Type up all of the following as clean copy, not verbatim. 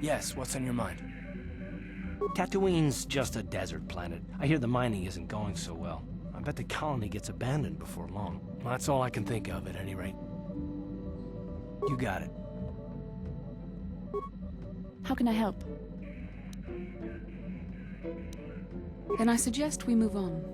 Yes, what's on your mind? Tatooine's just a desert planet. I hear the mining isn't going so well. I bet the colony gets abandoned before long. Well, that's all I can think of, at any rate. You got it. How can I help? Then I suggest we move on.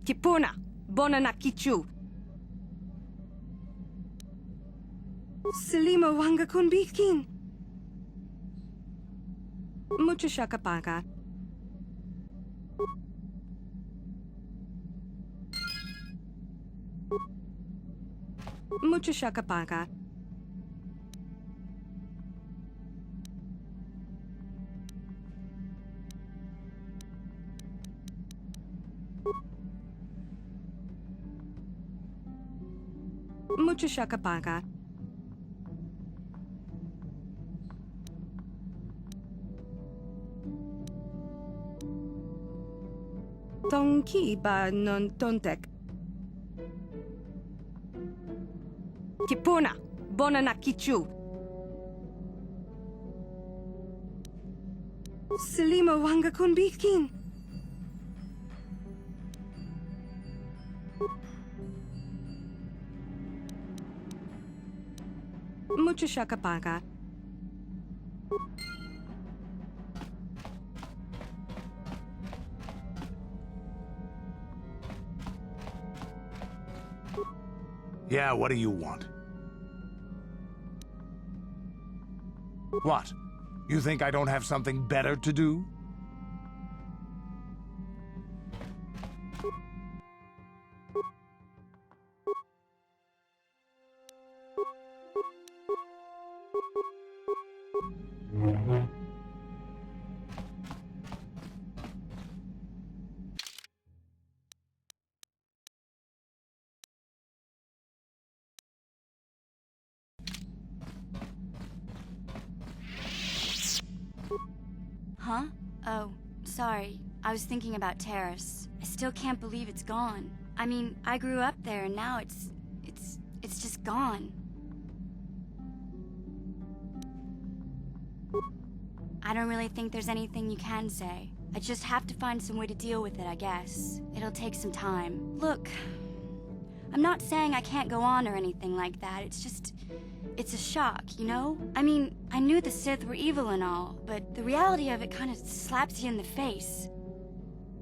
Kipuna, bona na kichu. Salima wanga kunbikin. Mucho shakapaka. Mucho shakapaka. Mucho shakapaka. Tonki ba non tontek. Kipuna, bona na kichu. Salima wanga kunbikin. Mucho shakapaka. Yeah, what do you want? What? You think I don't have something better to do? Huh? Oh, sorry. I was thinking about Terrace. I still can't believe it's gone. I mean, I grew up there and now it's just gone. I don't really think there's anything you can say. I just have to find some way to deal with it, I guess. It'll take some time. Look, I'm not saying I can't go on or anything like that. It's a shock, you know? I mean, I knew the Sith were evil and all, but the reality of it kind of slaps you in the face.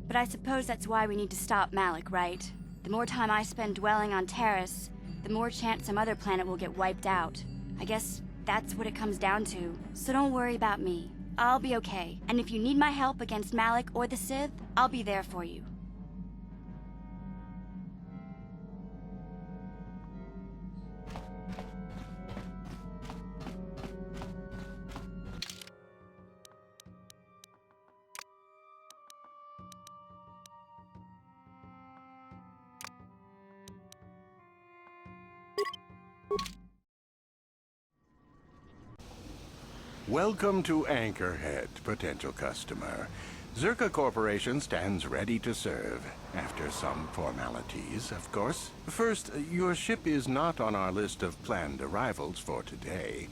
But I suppose that's why we need to stop Malik, right? The more time I spend dwelling on Terrace, the more chance some other planet will get wiped out. I guess that's what it comes down to. So don't worry about me. I'll be okay. And if you need my help against Malik or the Sith, I'll be there for you. Welcome to Anchorhead, potential customer. Zerka Corporation stands ready to serve, after some formalities, of course. First, your ship is not on our list of planned arrivals for today.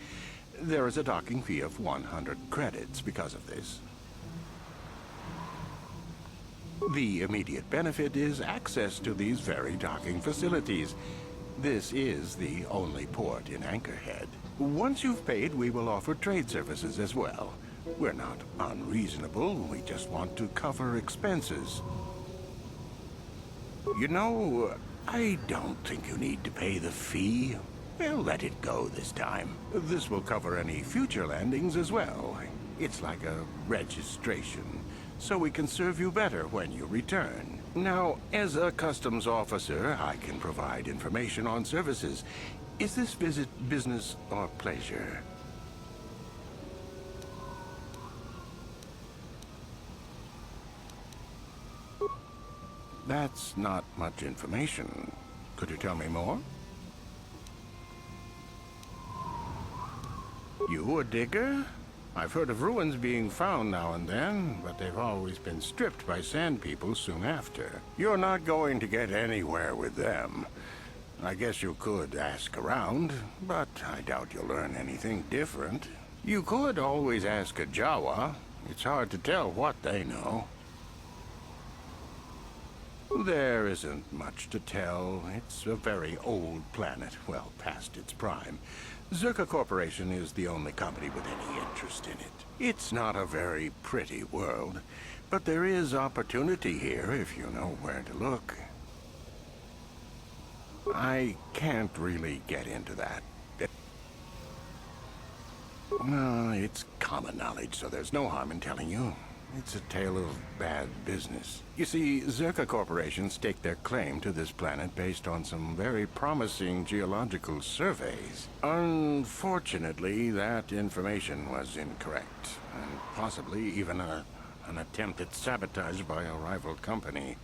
There is a docking fee of 100 credits because of this. The immediate benefit is access to these very docking facilities. This is the only port in Anchorhead. Once you've paid, we will offer trade services as well. We're not unreasonable, we just want to cover expenses. You know, I don't think you need to pay the fee. We'll let it go this time. This will cover any future landings as well. It's like a registration, so we can serve you better when you return. Now, as a customs officer, I can provide information on services. Is this visit business or pleasure? That's not much information. Could you tell me more? You a digger? I've heard of ruins being found now and then, but they've always been stripped by sand people soon after. You're not going to get anywhere with them. I guess you could ask around, but I doubt you'll learn anything different. You could always ask a Jawa. It's hard to tell what they know. There isn't much to tell. It's a very old planet, well past its prime. Zerka Corporation is the only company with any interest in it. It's not a very pretty world, but there is opportunity here if you know where to look. I can't really get into that. No, it's common knowledge, so there's no harm in telling you. It's a tale of bad business. You see, Zerka Corporation staked their claim to this planet based on some very promising geological surveys. Unfortunately, that information was incorrect, and possibly even an attempt at sabotage by a rival company.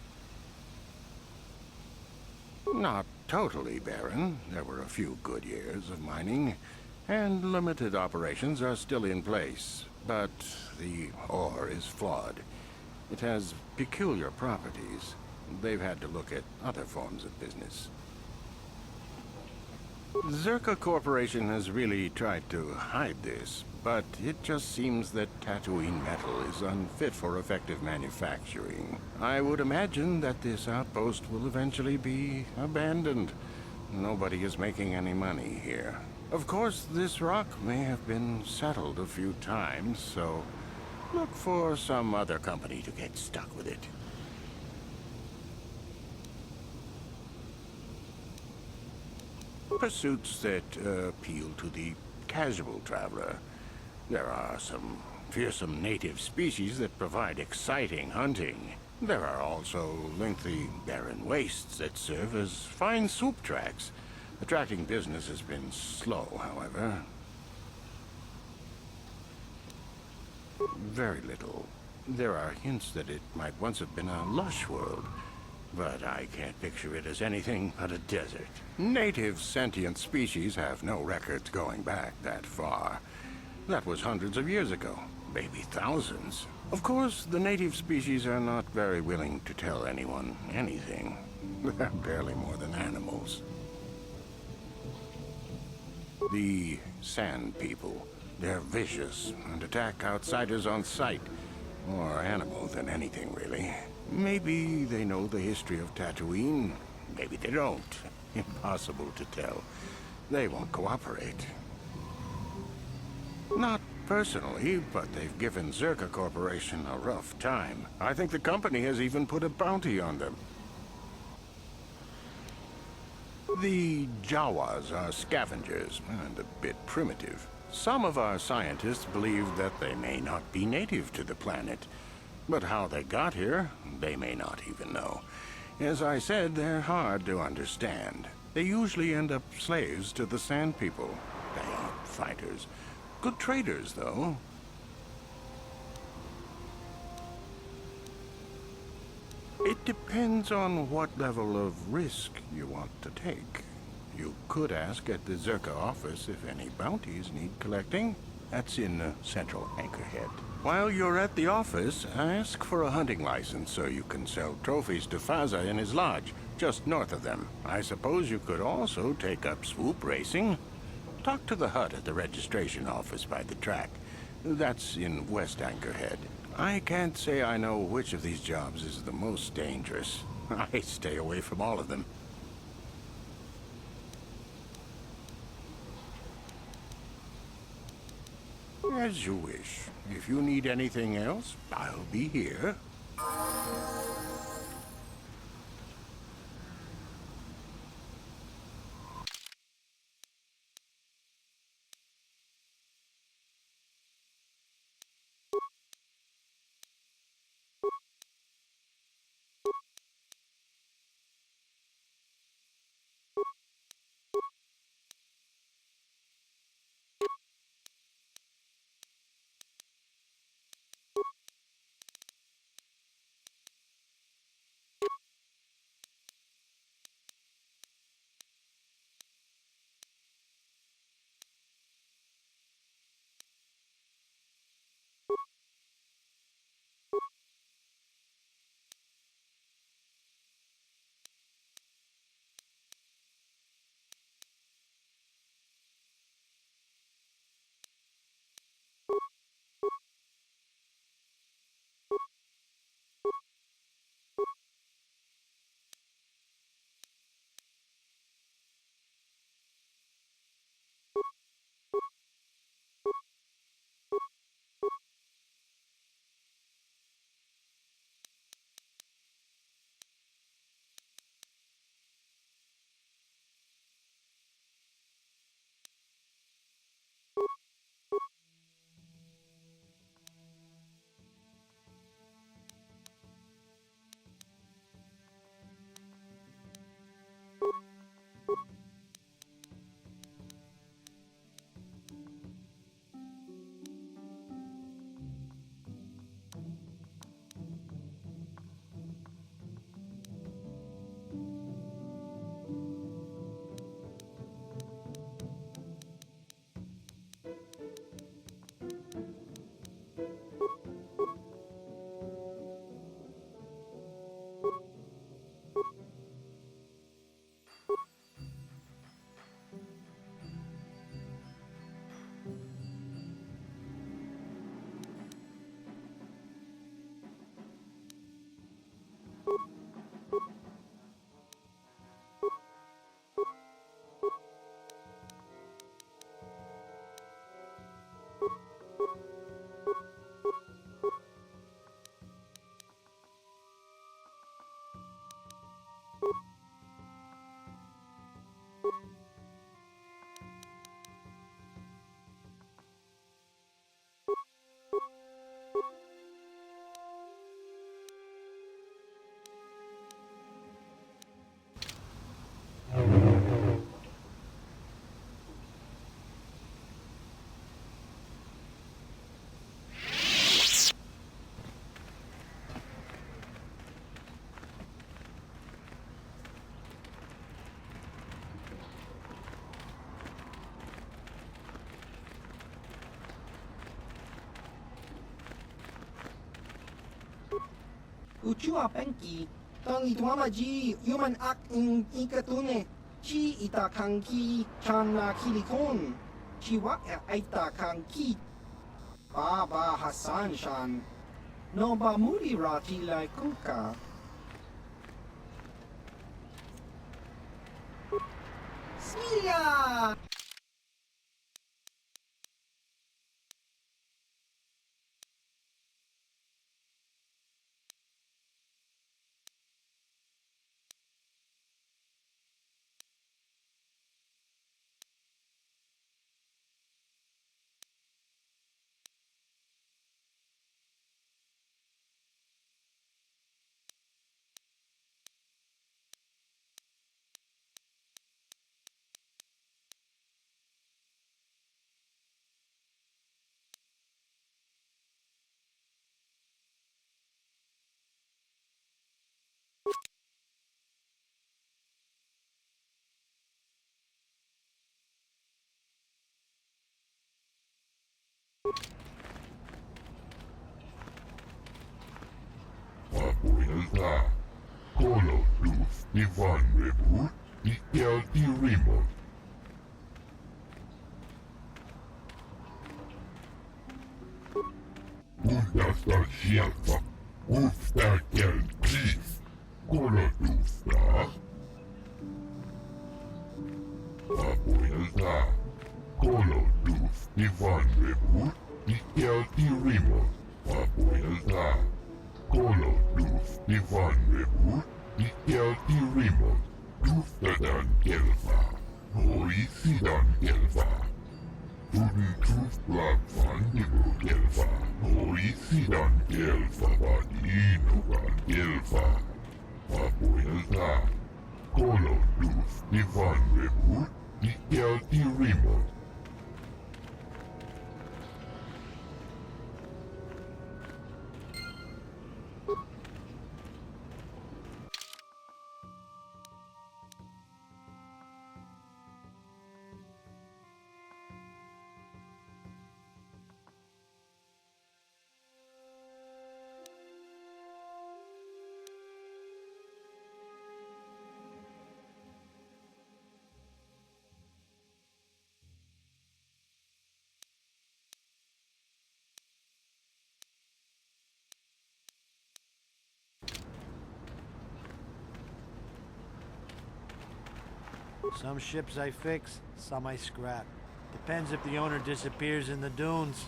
Not totally barren. There were a few good years of mining, and limited operations are still in place. But the ore is flawed. It has peculiar properties. They've had to look at other forms of business. Zerka Corporation has really tried to hide this, but it just seems that Tatooine metal is unfit for effective manufacturing. I would imagine that this outpost will eventually be abandoned. Nobody is making any money here. Of course, this rock may have been settled a few times, so look for some other company to get stuck with it. Pursuits that appeal to the casual traveler. There are some fearsome native species that provide exciting hunting. There are also lengthy, barren wastes that serve as fine soup tracks. Attracting business has been slow, however. Very little. There are hints that it might once have been a lush world, but I can't picture it as anything but a desert. Native sentient species have no records going back that far. That was hundreds of years ago, maybe thousands. Of course, the native species are not very willing to tell anyone anything. They're barely more than animals. The Sand People. They're vicious and attack outsiders on sight. More animal than anything, really. Maybe they know the history of Tatooine. Maybe they don't. Impossible to tell. They won't cooperate. Not personally, but they've given Zerka Corporation a rough time. I think the company has even put a bounty on them. The Jawas are scavengers, and a bit primitive. Some of our scientists believe that they may not be native to the planet. But how they got here, they may not even know. As I said, they're hard to understand. They usually end up slaves to the Sand People. They aren't fighters. Good traders, though. It depends on what level of risk you want to take. You could ask at the Zerka office if any bounties need collecting. That's in Central Anchorhead. While you're at the office, ask for a hunting license so you can sell trophies to Faza in his lodge, just north of them. I suppose you could also take up swoop racing. Talk to the hut at the registration office by the track. That's in West Anchorhead. I can't say I know which of these jobs is the most dangerous. I stay away from all of them. As you wish. If you need anything else, I'll be here. Kuchua penki, tong ituamaji, human act in ikatune, chi itakanki, chana kilikon, chiwa itakanki, Baba Hassan Shan, no ba muli rati lai kuka. Smilia! Papuilta, Kolotus, Ivan Rebut, Ikelti Remote. Uudasta sieltä, uudesta keltis, Kolotusta. Papuilta, Kolotus, Ivan Rebut, Ikelti Remote. Papuilta. Kolotus, Ivan Rebut, Ikelti Remote, Tustadan Kelva, Hoisidan Kelva, Tudun Tustlag Van Dibu Kelva, Hoisidan Kelva, Vadinogan Kelva, Papuilta, Kolotus, Ivan Rebut, Ikelti Remote. Some ships I fix, some I scrap. Depends if the owner disappears in the dunes.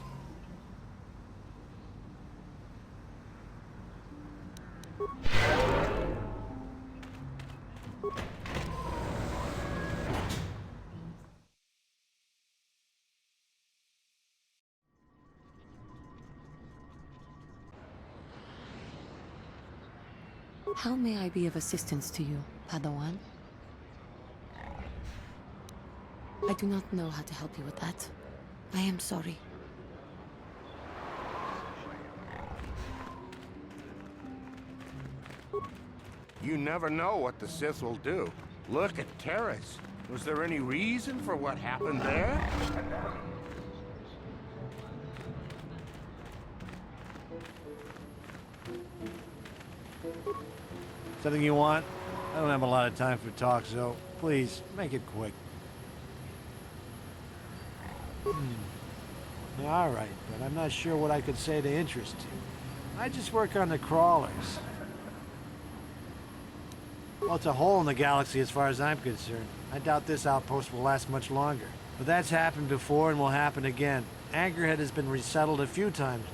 How may I be of assistance to you, Padawan? I do not know how to help you with that. I am sorry. You never know what the Sith will do. Look at Terrace. Was there any reason for what happened there? Something you want? I don't have a lot of time for talk, so please, make it quick. All right, but I'm not sure what I could say to interest you. I just work on the crawlers. Well, it's a hole in the galaxy as far as I'm concerned. I doubt this outpost will last much longer. But that's happened before and will happen again. Anchorhead has been resettled a few times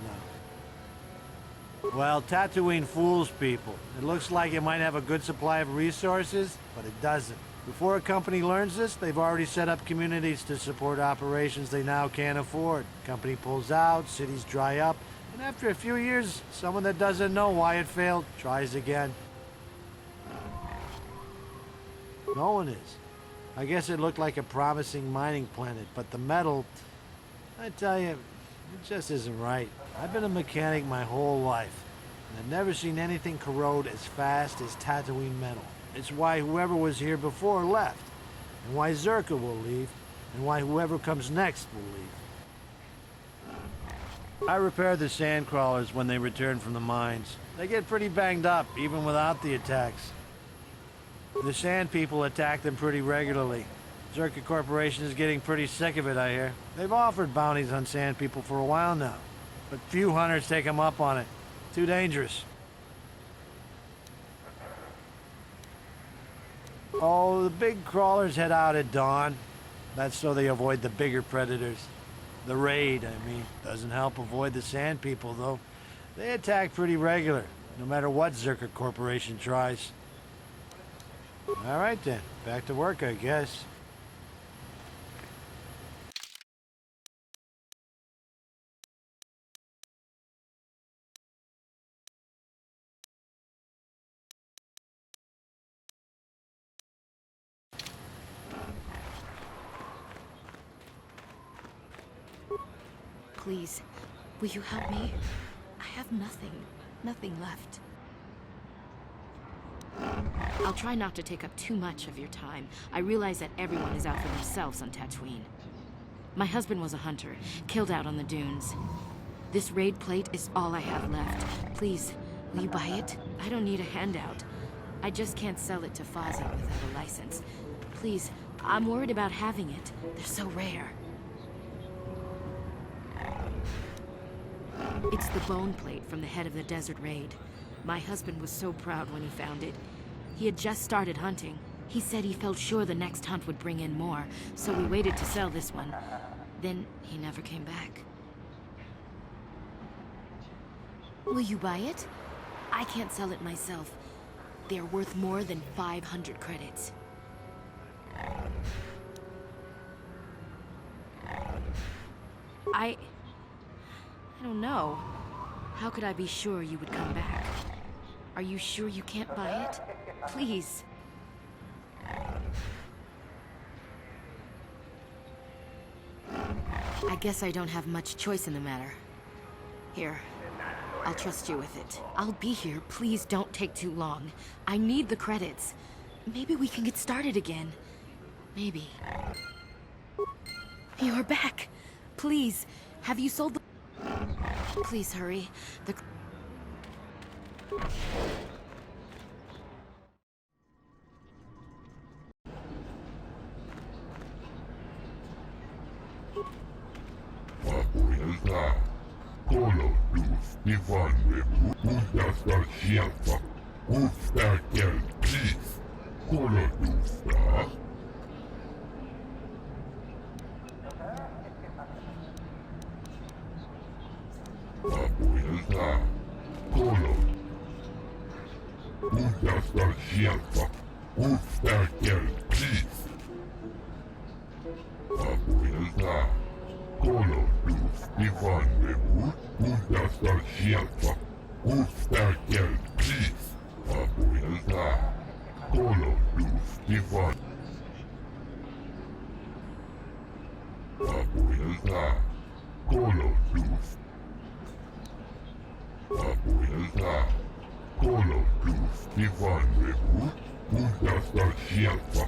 now. Well, Tatooine fools people. It looks like it might have a good supply of resources, but it doesn't. Before a company learns this, they've already set up communities to support operations they now can't afford. Company pulls out, cities dry up, and after a few years, someone that doesn't know why it failed tries again. No one is. I guess it looked like a promising mining planet, but the metal, I tell you, it just isn't right. I've been a mechanic my whole life, and I've never seen anything corrode as fast as Tatooine metal. It's why whoever was here before left, and why Zerka will leave, and why whoever comes next will leave. I repair the sand crawlers when they return from the mines. They get pretty banged up, even without the attacks. The sand people attack them pretty regularly. Zerka Corporation is getting pretty sick of it, I hear. They've offered bounties on sand people for a while now, but few hunters take them up on it. Too dangerous. Oh, the big crawlers head out at dawn. That's so they avoid the bigger predators. The raid, I mean, doesn't help avoid the sand people, though. They attack pretty regular, no matter what Zerka Corporation tries. All right then, back to work, I guess. Please, will you help me? I have nothing left. I'll try not to take up too much of your time. I realize that everyone is out for themselves on Tatooine. My husband was a hunter, killed out on the dunes. This raid plate is all I have left. Please, will you buy it? I don't need a handout. I just can't sell it to Fozzie without a license. Please, I'm worried about having it. They're so rare. It's the bone plate from the head of the desert raid. My husband was so proud when he found it. He had just started hunting. He said he felt sure the next hunt would bring in more, so we waited to sell this one. Then he never came back. Will you buy it? I can't sell it myself. They're worth more than 500 credits. I don't know. How could I be sure you would come back? Are you sure you can't buy it? Please. I guess I don't have much choice in the matter. Here, I'll trust you with it. I'll be here. Please don't take too long. I need the credits. Maybe we can get started again. Maybe. You're back. Please, have you sold the... Please hurry. The... Abuelita, Colo luz Ivan Rebu, Usta Sierpa, Usta Keltis, Colo Lusta. Abuelita, Colo, Usta Sierpa, Usta Keltis. Abuelita, Colo luz Ivan Rebu, Usta Sierpa, Usta Keltis. Abuelita, Colo luz Ivan. Abuelita, Colo luz. Abuelita, Colo luz Ivan Rebu, Usta Sierpa,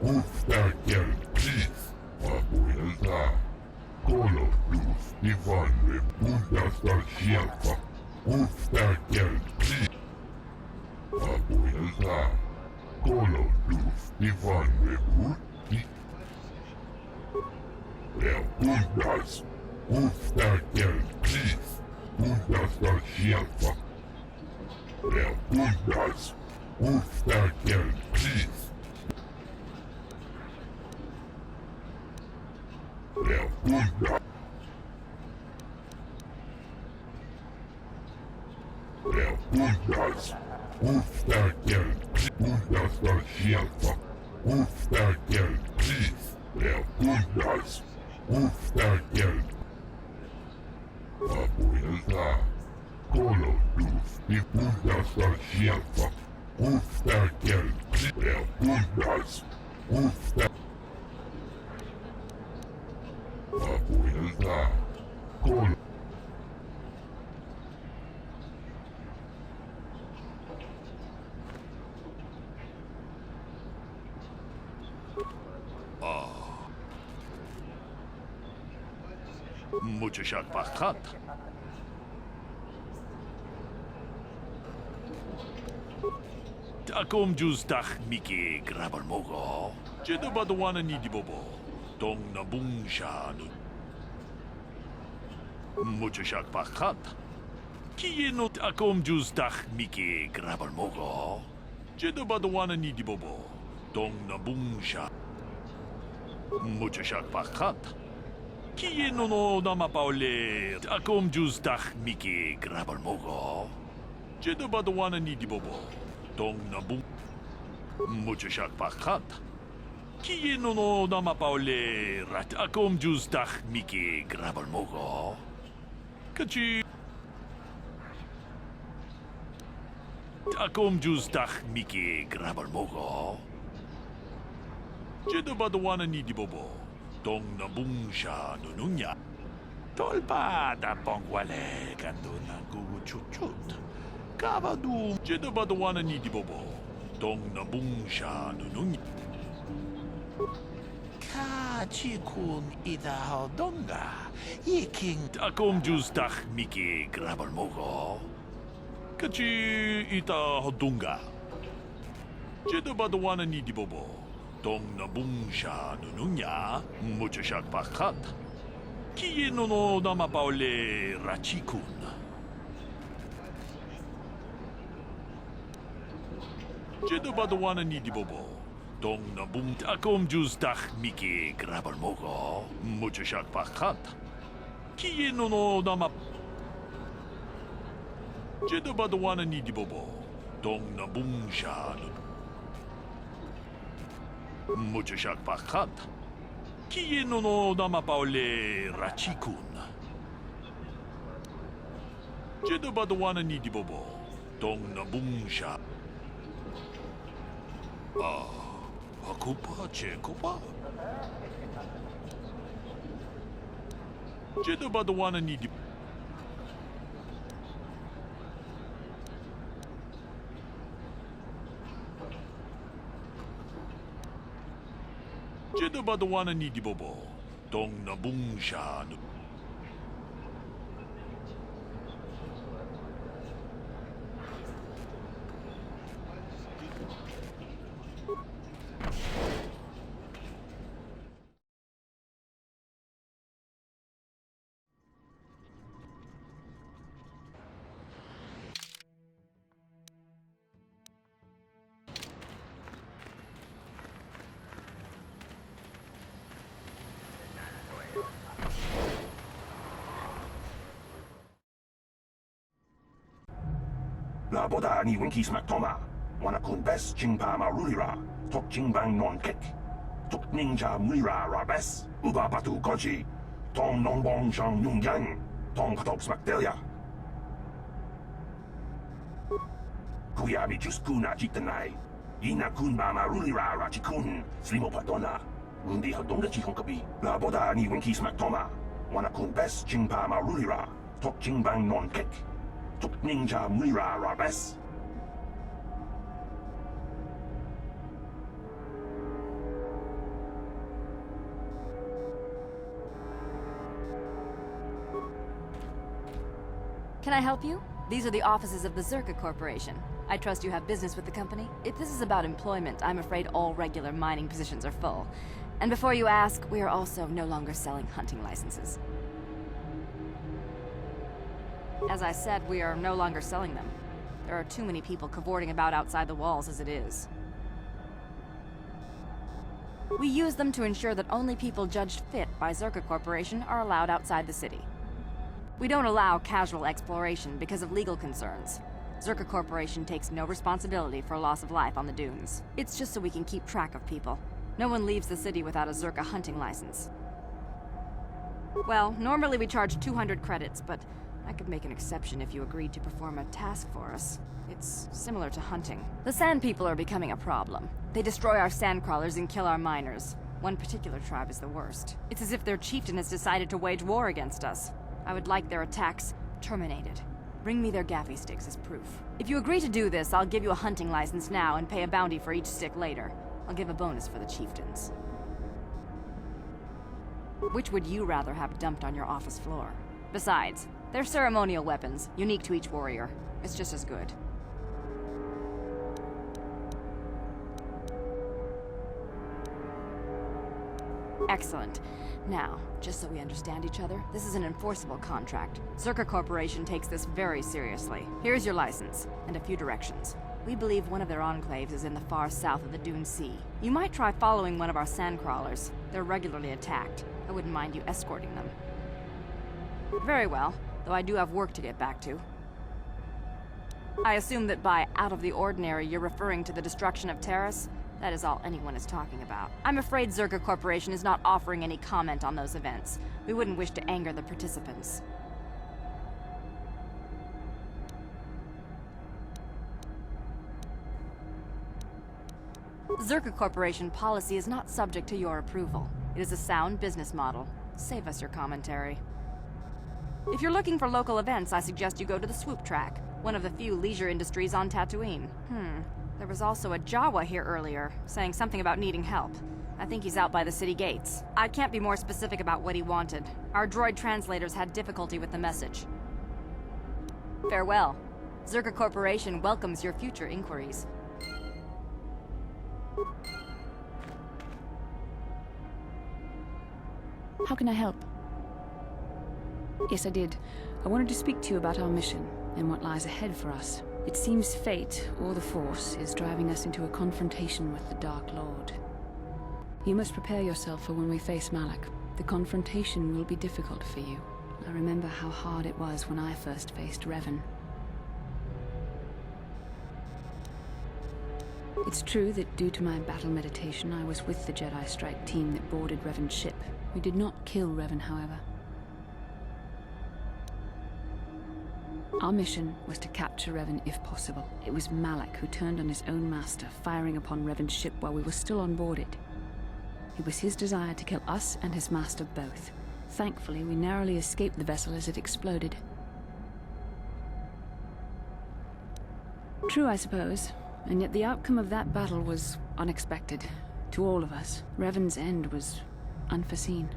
Usta Keltis. Abuelita, Colo luz Ivan Rebu, Usta Sierpa, Usta Keltis. Abuelita, Colo luz Ivan Rebu, Undas, Usta Keltis. Usta Sierpa. Undas, Usta Keltis. Undas. Undas, Usta Keltis. Usta Sierpa. Usta Keltis. Undas, Usta Keltis. Abuelita, Colo luz Usta Sierpa, Usta Keltis. Undas, Usta. Abuelita, Colo. Mucho Shak Bachat. akom justach miki grabal mogo. Jeda badwana ni dibobo. Dong nabung sha nu. Mucho shak pakat. Kiyenot akom justach miki grabal mogo. Jeda badwana ni dibobo. Dong nabung sha. Mucho shak pakat. Kiyeno no nama paule akom justach miki grabal mogo. Jeda badwana ni dibobo. Dong nabung. Mucho shak pakat. Kiyeno no nama paule rat akom justach miki grabal mogo. Kachi. Akom justach miki grabal mogo. Jeda badwana ni dibobo. Dong nabung sha nununya. Tolpa da pongwale kando na gugu chuchut. Kabadu. Jeda badwana ni dibobo. Dong nabung sha nununya. Ka chikun ida hodonga. Yiking. Akom justach miki grabal mogo. Kachi ita hodunga. Jeda badwana ni dibobo. Dong nabung sha nununya. Mucho shak pakat. Kiyeno no nama paule rachikun. Jeda badwana ni dibobo. Dong nabung akom justach miki grabal mogo. Mucho shak pakat. Kiyeno no nama. Jeda badwana ni dibobo. Dong nabung sha nununya. Mucho shak pakat. Kiyeno no nama paule rachikun. Jeda badwana ni dibobo. Dong nabung sha. Akupa chekopa. Jeda badwana ni dibobo. Jeda badwana ni dibobo. Dong nabung sha nu. La boda ni winkis maktoma. Wana kun bes jingpa marulira. Tok jingbang non kek. Tok ninja mulira rabes. Uba batu koji. Tong nongbong shang yung yang. Tong katok smakdelia. Kuya mi juskuna jitanai. Ina kun ba marulira rachikun. Slimo padona. Mundi hadonga chikong kabi. La boda ni winkis maktoma. Wana kun bes jingpa marulira. Tok jingbang non kek. Ninja Mira Rabes. Can I help you? These are the offices of the Zerka Corporation. I trust you have business with the company. If this is about employment, I'm afraid all regular mining positions are full. And before you ask, we are also no longer selling hunting licenses. As I said, we are no longer selling them. There are too many people cavorting about outside the walls as it is. We use them to ensure that only people judged fit by Zerka Corporation are allowed outside the city. We don't allow casual exploration because of legal concerns. Zerka Corporation takes no responsibility for loss of life on the dunes. It's just so we can keep track of people. No one leaves the city without a Zerka hunting license. Well, normally we charge 200 credits, but I could make an exception if you agreed to perform a task for us. It's similar to hunting. The Sand People are becoming a problem. They destroy our sandcrawlers and kill our miners. One particular tribe is the worst. It's as if their chieftain has decided to wage war against us. I would like their attacks terminated. Bring me their gaffy sticks as proof. If you agree to do this, I'll give you a hunting license now and pay a bounty for each stick later. I'll give a bonus for the chieftains. Which would you rather have dumped on your office floor? Besides, they're ceremonial weapons, unique to each warrior. It's just as good. Excellent. Now, just so we understand each other, this is an enforceable contract. Zerka Corporation takes this very seriously. Here's your license, and a few directions. We believe one of their enclaves is in the far south of the Dune Sea. You might try following one of our sandcrawlers. They're regularly attacked. I wouldn't mind you escorting them. Very well, though I do have work to get back to. I assume that by out of the ordinary, you're referring to the destruction of Terrace? That is all anyone is talking about. I'm afraid Zerka Corporation is not offering any comment on those events. We wouldn't wish to anger the participants. Zerka Corporation policy is not subject to your approval. It is a sound business model. Save us your commentary. If you're looking for local events, I suggest you go to the Swoop Track, one of the few leisure industries on Tatooine. There was also a Jawa here earlier, saying something about needing help. I think he's out by the city gates. I can't be more specific about what he wanted. Our droid translators had difficulty with the message. Farewell. Zerka Corporation welcomes your future inquiries. How can I help? Yes, I did. I wanted to speak to you about our mission and what lies ahead for us. It seems fate, or the Force, is driving us into a confrontation with the Dark Lord. You must prepare yourself for when we face Malak. The confrontation will be difficult for you. I remember how hard it was when I first faced Revan. It's true that due to my battle meditation, I was with the Jedi strike team that boarded Revan's ship. We did not kill Revan, however. Our mission was to capture Revan if possible. It was Malak who turned on his own master, firing upon Revan's ship while we were still on board it. It was his desire to kill us and his master both. Thankfully, we narrowly escaped the vessel as it exploded. True, I suppose, and yet the outcome of that battle was unexpected. To all of us, Revan's end was unforeseen.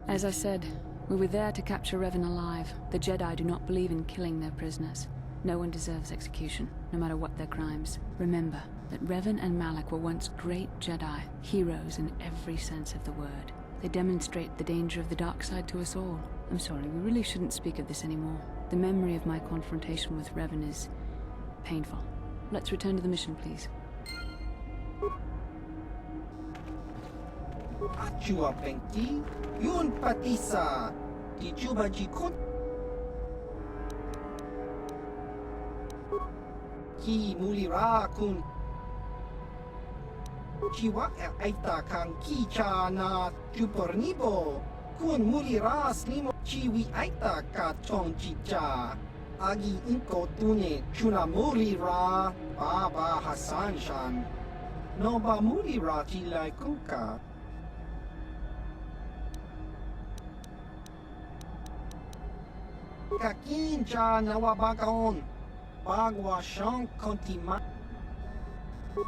As I said, we were there to capture Revan alive. The Jedi do not believe in killing their prisoners. No one deserves execution, no matter what their crimes. Remember that Revan and Malak were once great Jedi, heroes in every sense of the word. They demonstrate the danger of the dark side to us all. I'm sorry, we really shouldn't speak of this anymore. The memory of my confrontation with Revan is painful. Let's return to the mission, please. Achua Penki, Yun Patisa, Dichuba Jikun. Ki Mulira Kun. Chiwa Aita Kan Ki Chana Chupornibo. Kun Mulira Slimo Chiwi Aita Ka Chong Chicha. Agi Inko Tune Chuna Mulira Baba Hassan Shan. Noba Mulira Chilai Kunka. Kakinja Nawabagaon, Bagwa Shan Kontima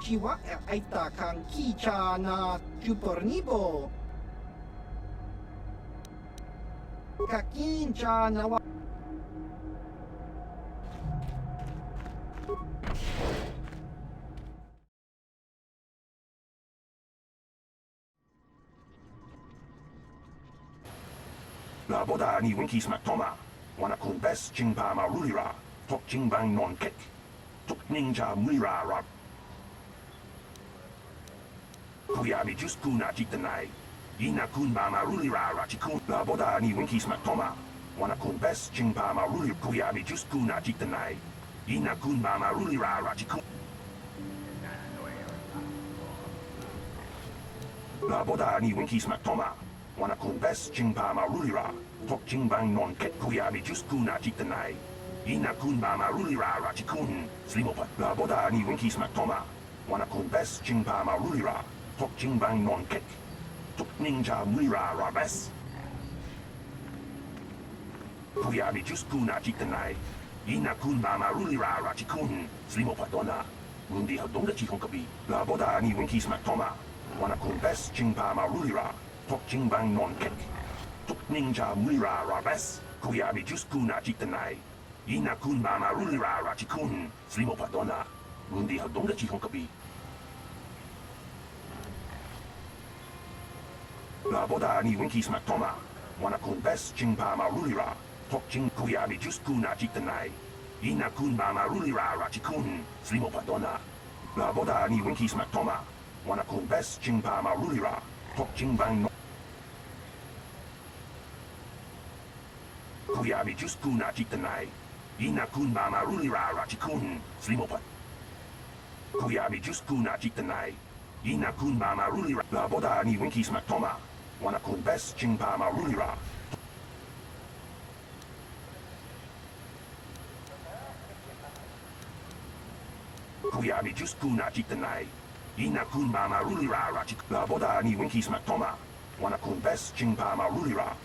Chiwa Aita Kan Kicha na Chupornibo Kakinja Nawa La boda ni winkies matoma. Wana kun bes chingpa marulira. Tok chingbang non kek. Tok ninja mulira rab. Kuya mi just kuna chitanai. Ina kun ma marulira rachikun. La boda ni winkies matoma. Wana kun bes chingpa marulira. Kuya mi just kuna chitanai. Ina kun ma marulira rachikun. La boda ni winkies matoma. Wana kun bes chingpa marulira. Tok chingbang non ket kuya mi just kuna chitanai. Ina kun ma marulira rachikun. Slimopa. La boda ni winkies matoma. Wana kun bes chingpa marulira. Tok chingbang non ket. Tok ninja mulira rabes. Kuya mi just kuna chitanai. Ina kun ma marulira rachikun. Slimopa dona. Mundi hadonga chihonkabi. La boda ni winkies matoma. Wana kun bes chingpa marulira. Tok chingbang non ket. Tok ninja mulira rabes. Kuya mi just kuna chitanai. Ina kun ma marulira rachikun. Slimopa dona. Mundi hadonga chihonkabi. Laboda ni winki smak toma. Wana kun bes ching pa marulira. Tok ching kuyabi just kuna jitanai. Ina kun ma marulira rachikun. Slimo padona. Laboda ni winki smak toma. Wana kun bes ching pa marulira. Tok ching bang. Kuyabi just kuna jitanai. Ina kun ma marulira rachikun. Slimo pad. Kuyabi just kuna jitanai. Ina kun ma marulira. Laboda ni winki smak toma. Wana kun bes ching pa marulira. Kuyabi just kuna jitanai. Ina kun ma marulira rachik. Laboda ni winki smak toma. Wana kun bes ching pa marulira.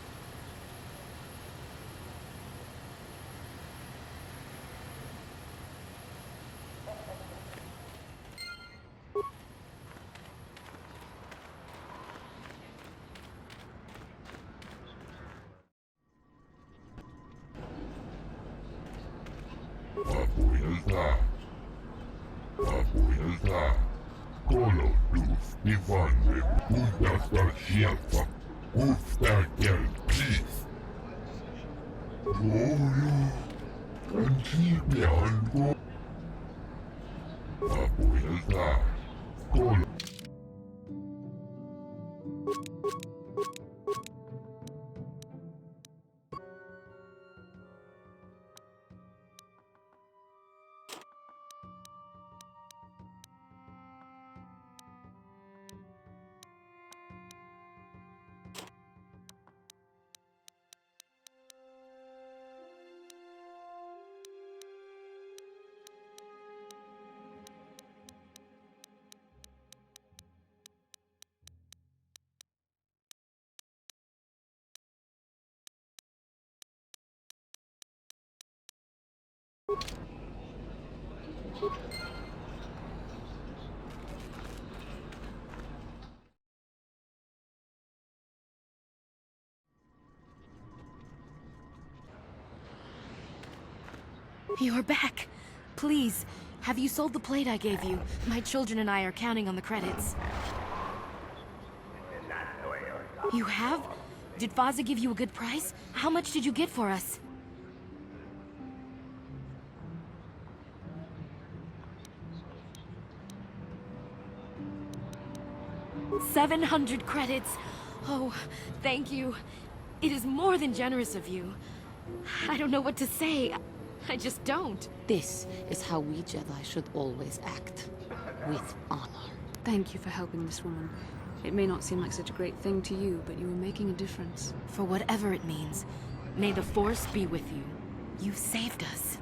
You're back. Please, have you sold the plate I gave you? My children and I are counting on the credits. You have? Did Faza give you a good price? How much did you get for us? 700 credits. Oh, thank you. It is more than generous of you. I don't know what to say. I just don't. This is how we Jedi should always act. With honor. Thank you for helping this woman. It may not seem like such a great thing to you, but you are making a difference. For whatever it means, may the Force be with you. You saved us.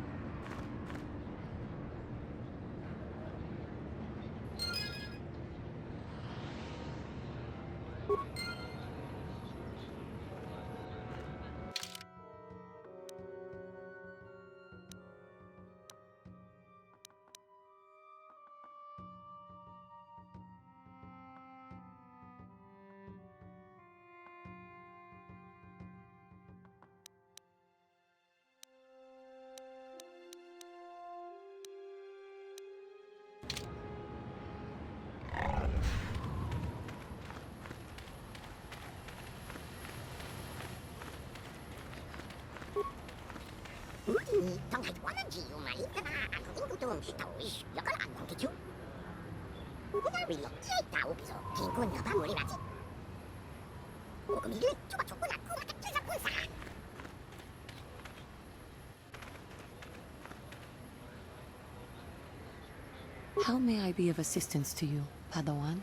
How may I be of assistance to you, Padawan?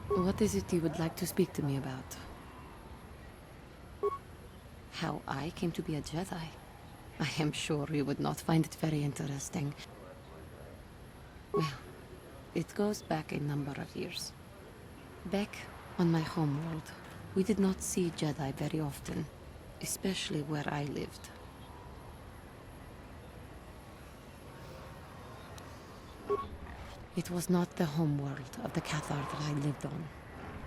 What is it you would like to speak to me about? How I came to be a Jedi? I am sure you would not find it very interesting. Well, it goes back a number of years. Back on my homeworld, we did not see Jedi very often, especially where I lived. It was not the homeworld of the Cathar that I lived on.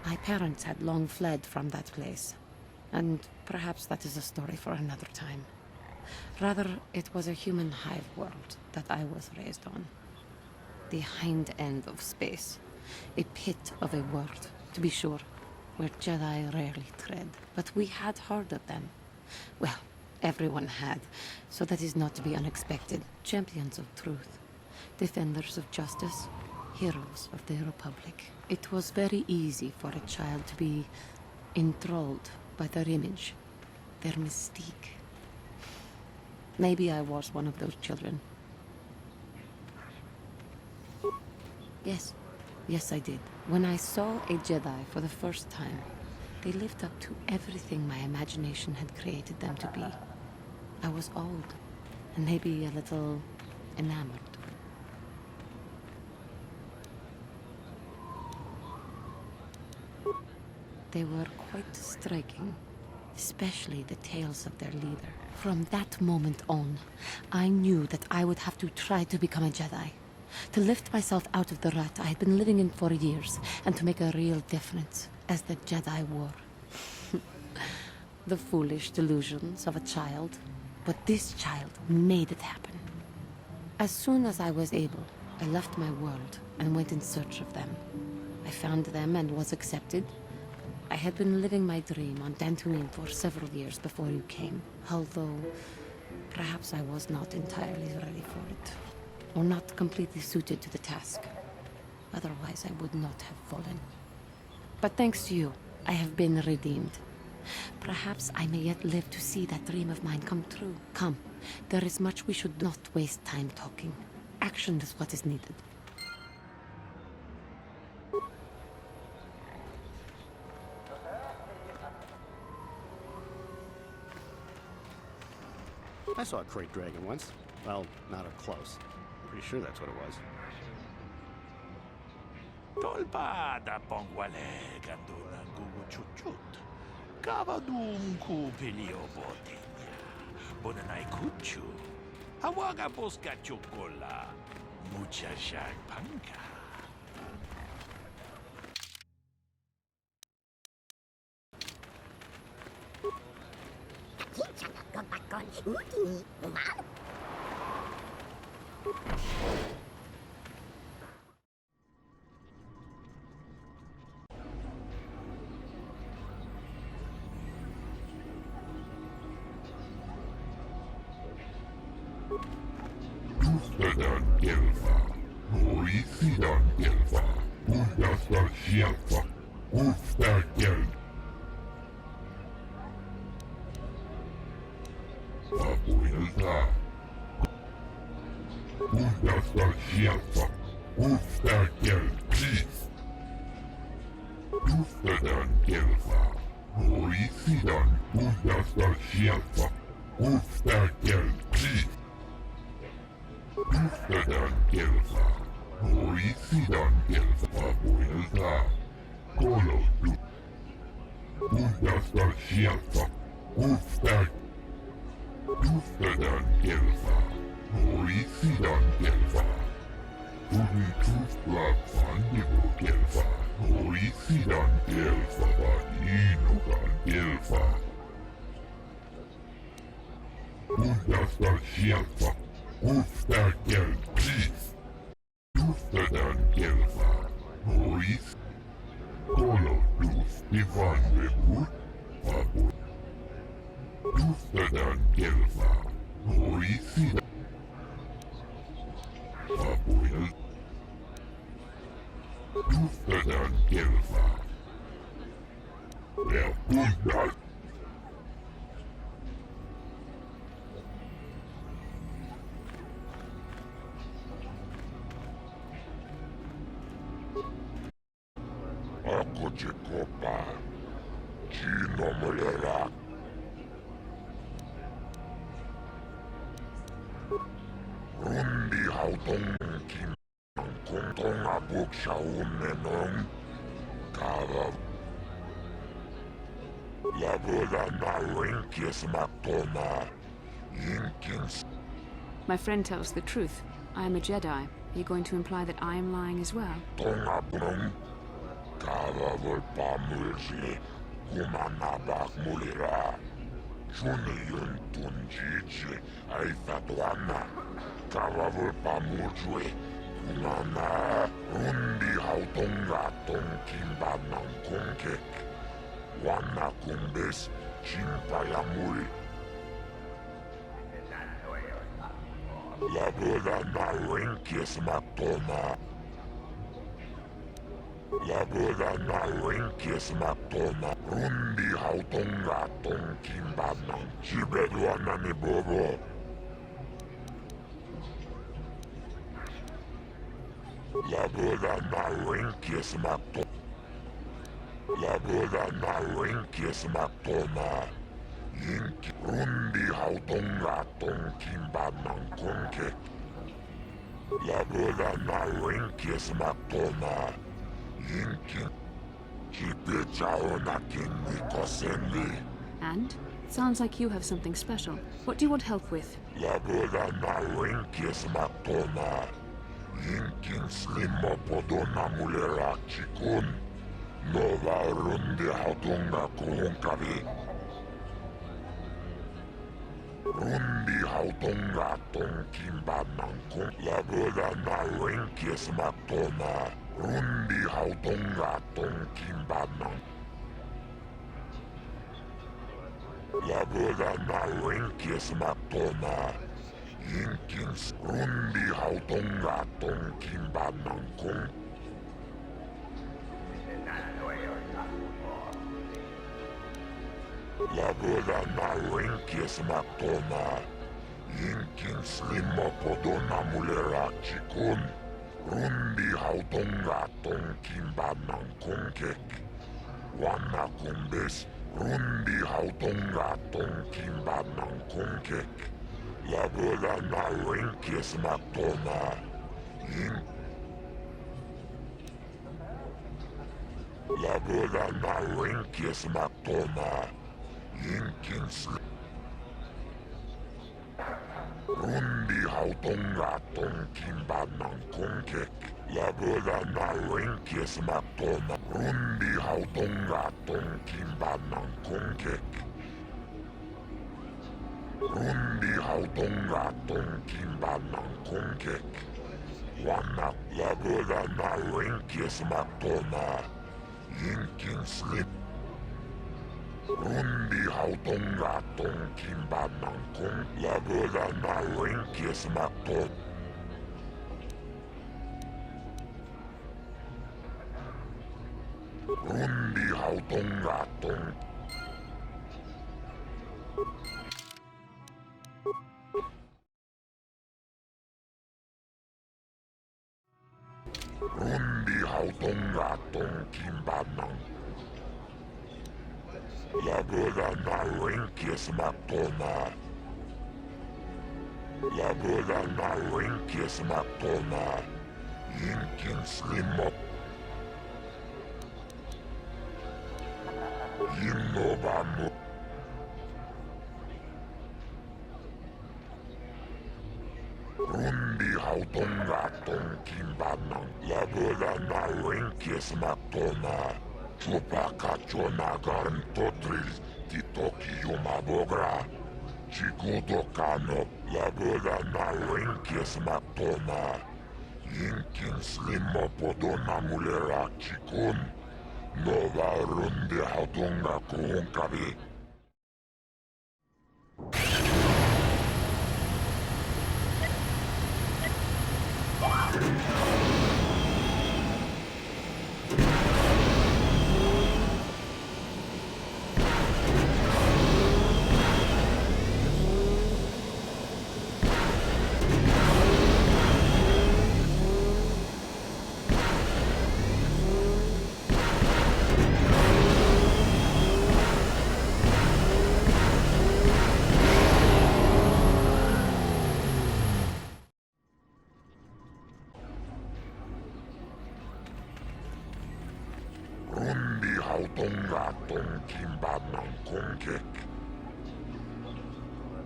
My parents had long fled from that place, and perhaps that is a story for another time. Rather, it was a human hive world that I was raised on. The hind end of space, a pit of a world To be sure, where Jedi rarely tread, but we had heard of them. Well, everyone had, so that is not to be unexpected. Champions of truth, defenders of justice, heroes of the Republic. It was very easy for a child to be enthralled by their image, their mystique. Maybe I was one of those children. Yes, I did. When I saw a Jedi for the first time, they lived up to everything my imagination had created them to be. I was old, and maybe a little enamored. They were quite striking, especially the tales of their leader. From that moment on, I knew that I would have to try to become a Jedi. To lift myself out of the rut I had been living in for years, and to make a real difference, as the Jedi wore. The foolish delusions of a child, but this child made it happen. As soon as I was able, I left my world and went in search of them. I found them and was accepted. I had been living my dream on Tatooine for several years before you came, although perhaps I was not entirely ready for it, or not completely suited to the task. Otherwise, I would not have fallen. But thanks to you, I have been redeemed. Perhaps I may yet live to see that dream of mine come true. Come, there is much we should not waste time talking. Action is what is needed. I saw a crate dragon once. Well, not up close. I'm pretty sure that's what it was. Tolpa da pongwale gandula gugu chuchut. Kavadum ku pelio botenya. Bonanai kuchu. Hawaga boska chocola. Mucha shag panka. My friend tells the truth. I am a Jedi. Are you going to imply that I am lying as well? Unana, rundi hautonga tonkin ng kongkek. Wana kumbes, chimpayamul. Laboda na wenkes matoma. Laboda na wenkes matoma. Rundi hautonga tonkin ng chibedwana ni bobo. Laboda na wenkes matoma. Laboda na wenkes matoma. Yinki rundi hautonga tonkin ng kongkek. Laboda na wenkes matoma. Yinki kipechao na kinwikosenli. And? Sounds like you have something special. What do you want help with? Laboda na wenkes matoma. Yinkin slimo podona mulera chikun. Nova rundi hautonga kuhunkavi. Rundi hautonga tonkin ng kong. Laboda na wenkes matoma. Rundi hautonga tonkin ng. Laboda na wenkes matoma. Yinkins rundi hautonga tonkin ng kong. Laboda na wenkes matoma. Yinkins limo podona mulera chikun. Rundi hautonga tonkin ng kongkek. Wana kumbes. Rundi hautonga tonkin ng kongkek. Laboda na wenkes matoma. Laboda na wenkes matoma. Yinkins rundi hautonga tonkin ng kongkek. Laboda na wenkes matoma. Rundi hautonga tonkin ng kongkek. Rundi hautonga tonkin ng kongkek. Wana laboda na wenkes matoma. Yinkins lip. Rundi hautonga tonkin ng kong. Laboda na wenkes matoma. Rundi hautonga tong. Rundi hautonga tonkin ng. Laboda na wenkes matoma. Laboda na wenkes matoma. Yinkins limo. Yinobamo. Rundi hautonga tonkin ng. Laboda na wenkes matoma. Chupakacho nagaran totril titoki yumabogra. Chigudo kano. Laboda na wenkes matoma. Yinkins limo podona mulera chikun. Nova rundi hautonga kuhunkavi. Rundi hautonga tonkin ng kongkek.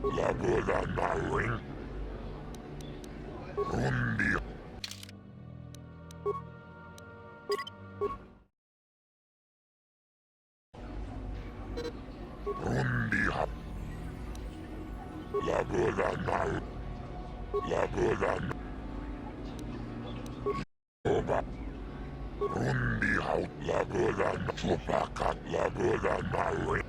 Laboda na wen. Rundi. Rundi ha. Laboda na. Laboda na. Oba. Rundi haut laburan chupakat laburan nawe.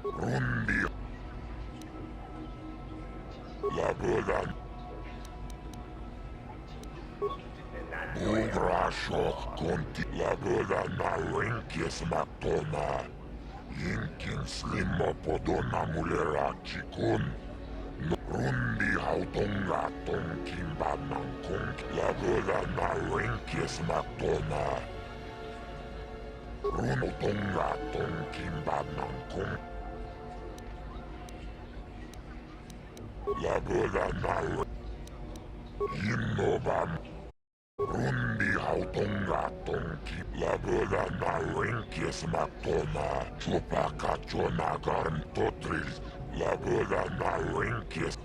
Rundi laburan Ugrashok konti laburan na winkis maktona Yinkin slimo podona mulera chikun Rundi hautonga tonkin badman kong laburan na winkis maktona Runotonga tonkin badman kong Laburan na Yinobam Rundi hautonga tonki Laburan na winkis maktona Chupakachona garn totris Laburan na winkis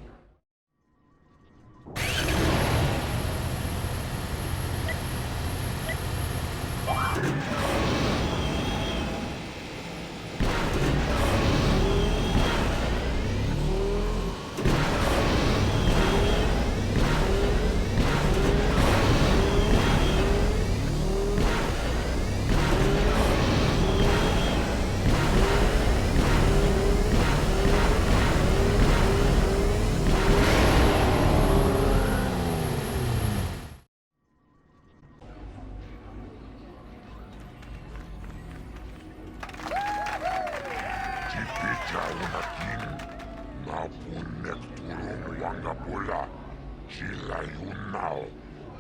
Chilayunao,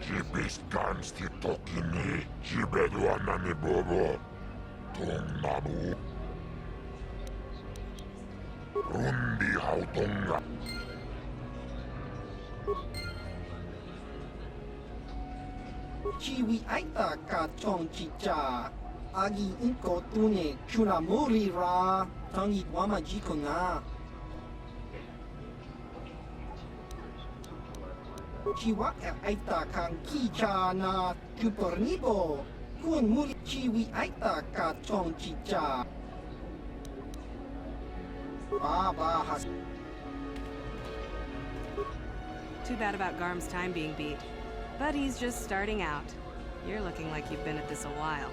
Chibiskansti Tokini, Chibeduanani Bobo, Tongnabu, Rundi Hautonga. Chiwi aita ka chong chicha, agi inko tune chunamuri ra, tangi wama jiko nga. Chiwa aita kang kicha na tupornibo, kun muri chiwi aita ka chong chicha. Baba has. Too bad about Garm's time being beat. But he's just starting out. You're looking like you've been at this a while.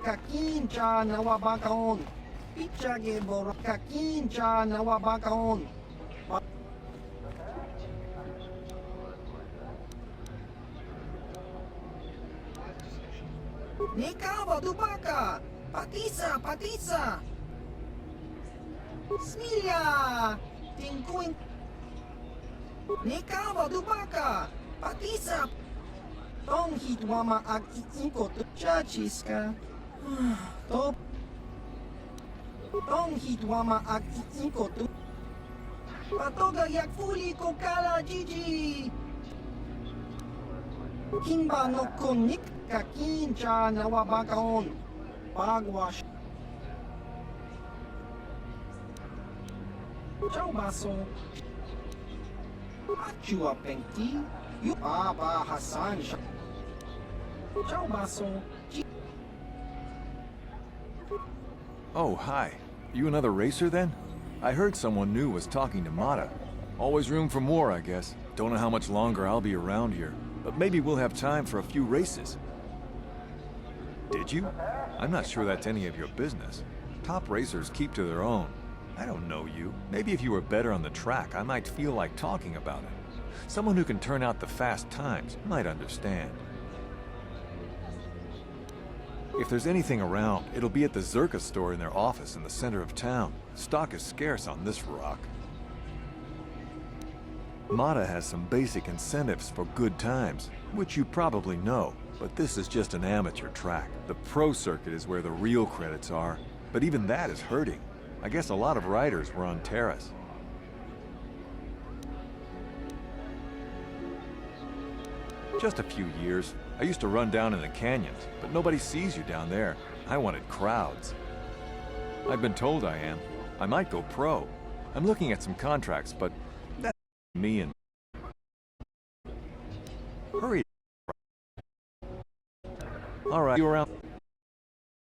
Kakincha nawabakaon. Pichage bora kakincha nawabakaon. Nikawa dubaka. Patisa, patisa. Smilya. Tingkuin. Nikawa dubaka. Patisa. Tong hitwama ag iinko to chachiska. Top. Tong hitwama ag iinko to. Patoga yak fuli ko kala Gigi. Kimba no konik kakincha nawabakaon. Pagwash. Ciao baso. Achua penti. You Baba Hassan. Ciao baso. Oh, hi. You another racer then? I heard someone new was talking to Mata. Always room for more, I guess. Don't know how much longer I'll be around here, but maybe we'll have time for a few races. Did you? I'm not sure that's any of your business. Top racers keep to their own. I don't know you. Maybe if you were better on the track, I might feel like talking about it. Someone who can turn out the fast times might understand. If there's anything around, it'll be at the Zerka store in their office in the center of town. Stock is scarce on this rock. Mata has some basic incentives for good times, which you probably know, but this is just an amateur track. The pro circuit is where the real credits are, but even that is hurting. I guess a lot of riders were on Terrace. Just a few years. I used to run down in the canyons, but nobody sees you down there. I wanted crowds. I've been told I am. I might go pro. I'm looking at some contracts, but that's me and... Hurry. All right, you around?